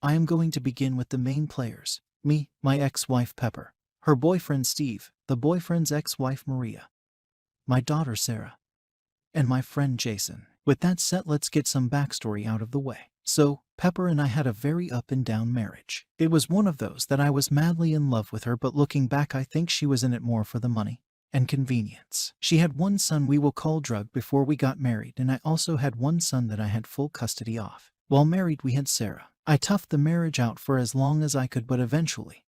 I am going to begin with the main players. Me, my ex-wife Pepper, her boyfriend Steve, the boyfriend's ex-wife Maria, my daughter Sarah, and my friend Jason. With that set, let's get some backstory out of the way. So, Pepper and I had a very up and down marriage. It was one of those that I was madly in love with her, but looking back I think she was in it more for the money and convenience. She had one son we will call Drug before we got married, and I also had one son that I had full custody of. While married we had Sarah. I toughed the marriage out for as long as I could, but eventually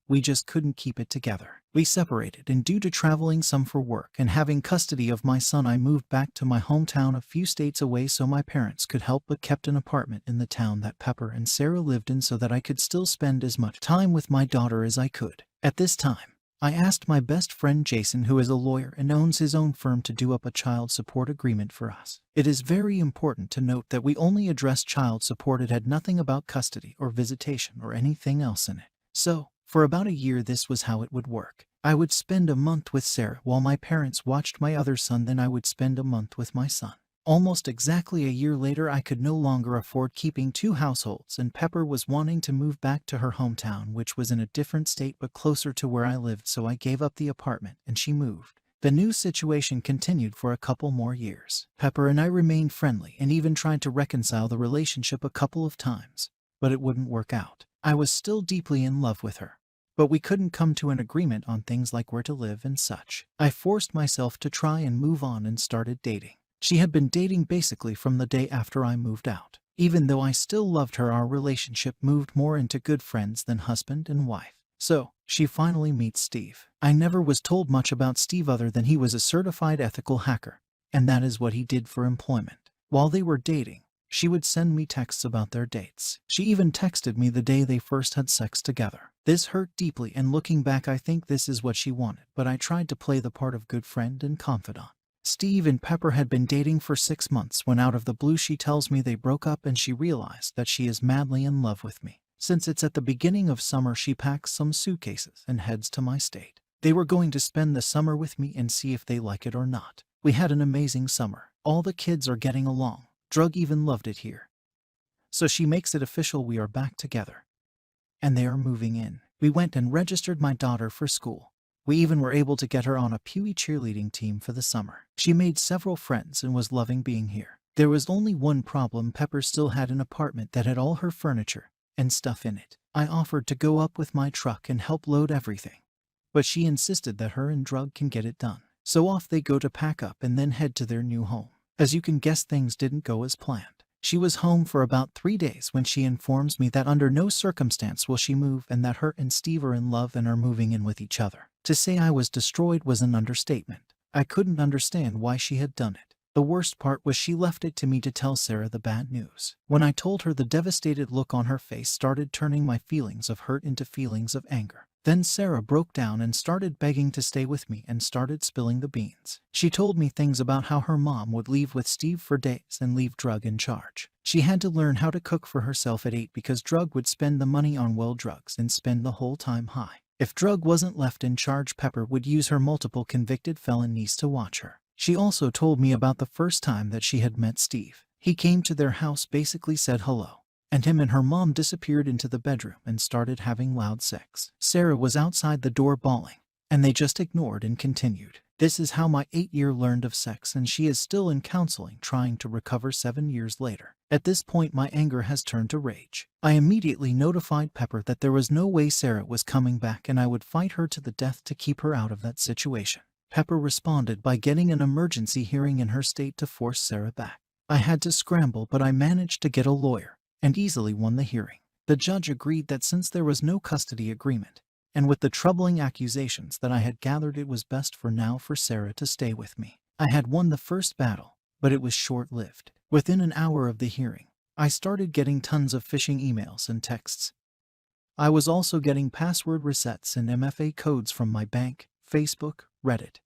we just couldn't keep it together. We separated, and due to traveling some for work and having custody of my son, I moved back to my hometown a few states away so my parents could help, but kept an apartment in the town that Pepper and Sarah lived in so that I could still spend as much time with my daughter as I could. At this time, I asked my best friend Jason, who is a lawyer and owns his own firm, to do up a child support agreement for us. It is very important to note that we only addressed child support. It had nothing about custody or visitation or anything else in it. So, for about a year this was how it would work. I would spend a month with Sarah while my parents watched my other son, then I would spend a month with my son. Almost exactly a year later I could no longer afford keeping two households, and Pepper was wanting to move back to her hometown, which was in a different state but closer to where I lived, so I gave up the apartment and she moved. The new situation continued for a couple more years. Pepper and I remained friendly and even tried to reconcile the relationship a couple of times, but it wouldn't work out. I was still deeply in love with her, but we couldn't come to an agreement on things like where to live and such. I forced myself to try and move on and started dating. She had been dating basically from the day after I moved out. Even though I still loved her, our relationship moved more into good friends than husband and wife. So, she finally meets Steve. I never was told much about Steve other than he was a certified ethical hacker, and that is what he did for employment. While they were dating, she would send me texts about their dates. She even texted me the day they first had sex together. This hurt deeply, and looking back I think this is what she wanted, but I tried to play the part of good friend and confidant. Steve and Pepper had been dating for 6 months when out of the blue she tells me they broke up and she realized that she is madly in love with me. Since it's at the beginning of summer, she packs some suitcases and heads to my state. They were going to spend the summer with me and see if they like it or not. We had an amazing summer. All the kids are getting along. Drug even loved it here. So she makes it official, we are back together. And they are moving in. We went and registered my daughter for school. We even were able to get her on a Pewee cheerleading team for the summer. She made several friends and was loving being here. There was only one problem: Pepper still had an apartment that had all her furniture and stuff in it. I offered to go up with my truck and help load everything, but she insisted that her and Drug can get it done. So off they go to pack up and then head to their new home. As you can guess, things didn't go as planned. She was home for about 3 days when she informs me that under no circumstance will she move, and that her and Steve are in love and are moving in with each other. To say I was destroyed was an understatement. I couldn't understand why she had done it. The worst part was she left it to me to tell Sarah the bad news. When I told her, the devastated look on her face started turning my feelings of hurt into feelings of anger. Then Sarah broke down and started begging to stay with me and started spilling the beans. She told me things about how her mom would leave with Steve for days and leave Drug in charge. She had to learn how to cook for herself at 8 because Drug would spend the money on drugs and spend the whole time high. If Drug wasn't left in charge, Pepper would use her multiple convicted felon niece to watch her. She also told me about the first time that she had met Steve. He came to their house, basically said hello, and him and her mom disappeared into the bedroom and started having loud sex. Sarah was outside the door bawling, and they just ignored and continued. This is how my 8-year learned of sex, and she is still in counseling trying to recover 7 years later. At this point my anger has turned to rage. I immediately notified Pepper that there was no way Sarah was coming back and I would fight her to the death to keep her out of that situation. Pepper responded by getting an emergency hearing in her state to force Sarah back. I had to scramble, but I managed to get a lawyer and easily won the hearing. The judge agreed that since there was no custody agreement, and with the troubling accusations that I had gathered, it was best for now for Sarah to stay with me. I had won the first battle, but it was short-lived. Within an hour of the hearing, I started getting tons of phishing emails and texts. I was also getting password resets and MFA codes from my bank, Facebook, Reddit,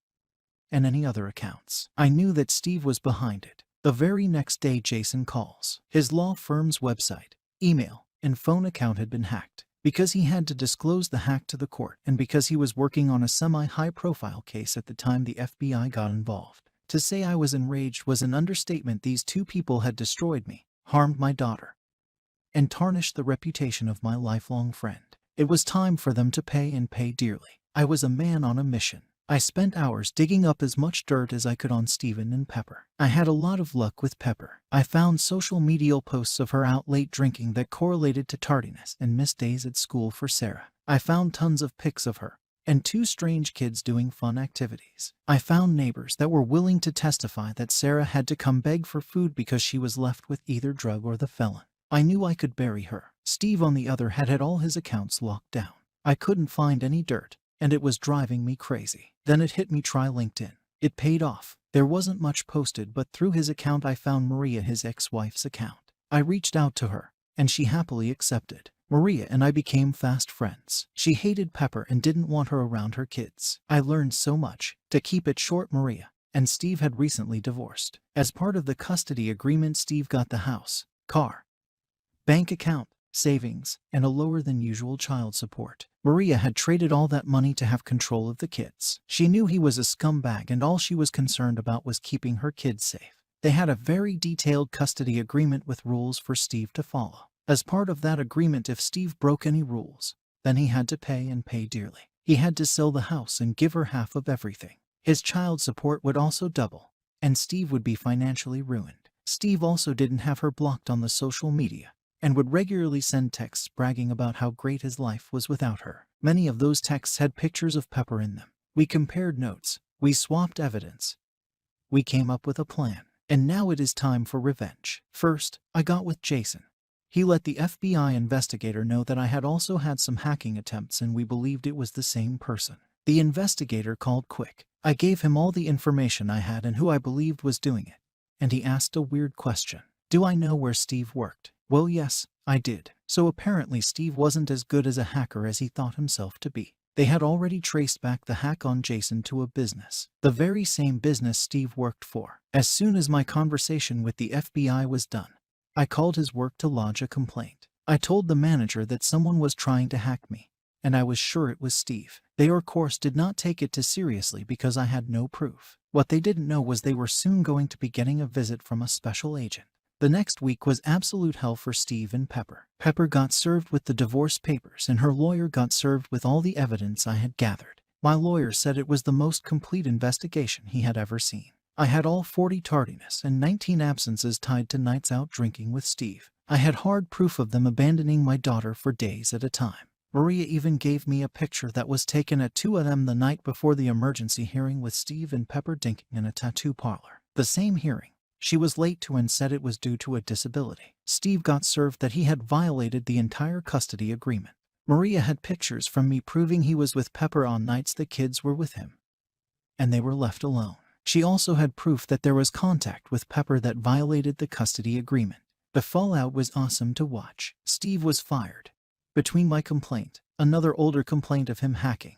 and any other accounts. I knew that Steve was behind it. The very next day Jason calls. His law firm's website, email, and phone account had been hacked. Because he had to disclose the hack to the court, and because he was working on a semi-high-profile case at the time the FBI got involved. To say I was enraged was an understatement. These two people had destroyed me, harmed my daughter, and tarnish the reputation of my lifelong friend. It was time for them to pay and pay dearly. I was a man on a mission. I spent hours digging up as much dirt as I could on Stephen and Pepper. I had a lot of luck with Pepper. I found social media posts of her out late drinking that correlated to tardiness and missed days at school for Sarah. I found tons of pics of her and two strange kids doing fun activities. I found neighbors that were willing to testify that Sarah had to come beg for food because she was left with either drug or the felon. I knew I could bury her. Steve, on the other, had all his accounts locked down. I couldn't find any dirt, and it was driving me crazy. Then it hit me: try LinkedIn. It paid off. There wasn't much posted, but through his account I found Maria, his ex-wife's account. I reached out to her, and she happily accepted. Maria and I became fast friends. She hated Pepper and didn't want her around her kids. I learned so much. To keep it short, Maria and Steve had recently divorced. As part of the custody agreement, Steve got the house, car, bank account, savings, and a lower than usual child support. Maria had traded all that money to have control of the kids. She knew he was a scumbag, and all she was concerned about was keeping her kids safe. They had a very detailed custody agreement with rules for Steve to follow. As part of that agreement, if Steve broke any rules, then he had to pay and pay dearly. He had to sell the house and give her half of everything. His child support would also double, and Steve would be financially ruined. Steve also didn't have her blocked on the social media, and would regularly send texts bragging about how great his life was without her. Many of those texts had pictures of Pepper in them. We compared notes. We swapped evidence. We came up with a plan. And now it is time for revenge. First, I got with Jason. He let the FBI investigator know that I had also had some hacking attempts, and we believed it was the same person. The investigator called quick. I gave him all the information I had and who I believed was doing it. And he asked a weird question. Do I know where Steve worked? Well, yes, I did. So apparently Steve wasn't as good as a hacker as he thought himself to be. They had already traced back the hack on Jason to a business, the very same business Steve worked for. As soon as my conversation with the FBI was done, I called his work to lodge a complaint. I told the manager that someone was trying to hack me, and I was sure it was Steve. They, of course, did not take it too seriously because I had no proof. What they didn't know was they were soon going to be getting a visit from a special agent. The next week was absolute hell for Steve and Pepper. Pepper got served with the divorce papers, and her lawyer got served with all the evidence I had gathered. My lawyer said it was the most complete investigation he had ever seen. I had all 40 tardiness and 19 absences tied to nights out drinking with Steve. I had hard proof of them abandoning my daughter for days at a time. Maria even gave me a picture that was taken at 2 a.m. the night before the emergency hearing with Steve and Pepper drinking in a tattoo parlor. The same hearing she was late to, and said it was due to a disability. Steve got served that he had violated the entire custody agreement. Maria had pictures from me proving he was with Pepper on nights the kids were with him, and they were left alone. She also had proof that there was contact with Pepper that violated the custody agreement. The fallout was awesome to watch. Steve was fired. Between my complaint, another older complaint of him hacking,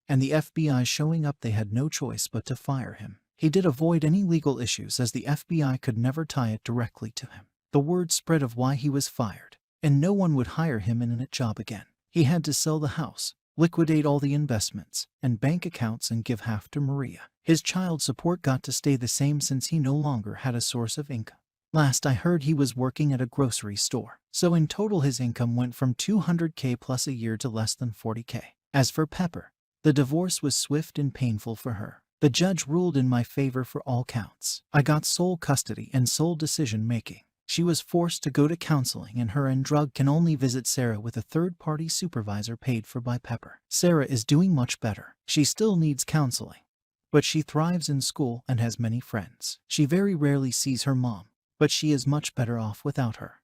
and the FBI showing up, they had no choice but to fire him. He did avoid any legal issues, as the FBI could never tie it directly to him. The word spread of why he was fired, and no one would hire him in a job again. He had to sell the house, liquidate all the investments and bank accounts, and give half to Maria. His child support got to stay the same since he no longer had a source of income. Last I heard, he was working at a grocery store. So in total his income went from $200K plus a year to less than $40K. As for Pepper, the divorce was swift and painful for her. The judge ruled in my favor for all counts. I got sole custody and sole decision making. She was forced to go to counseling, and her and drug can only visit Sarah with a third-party supervisor paid for by Pepper. Sarah is doing much better. She still needs counseling, but she thrives in school and has many friends. She very rarely sees her mom, but she is much better off without her.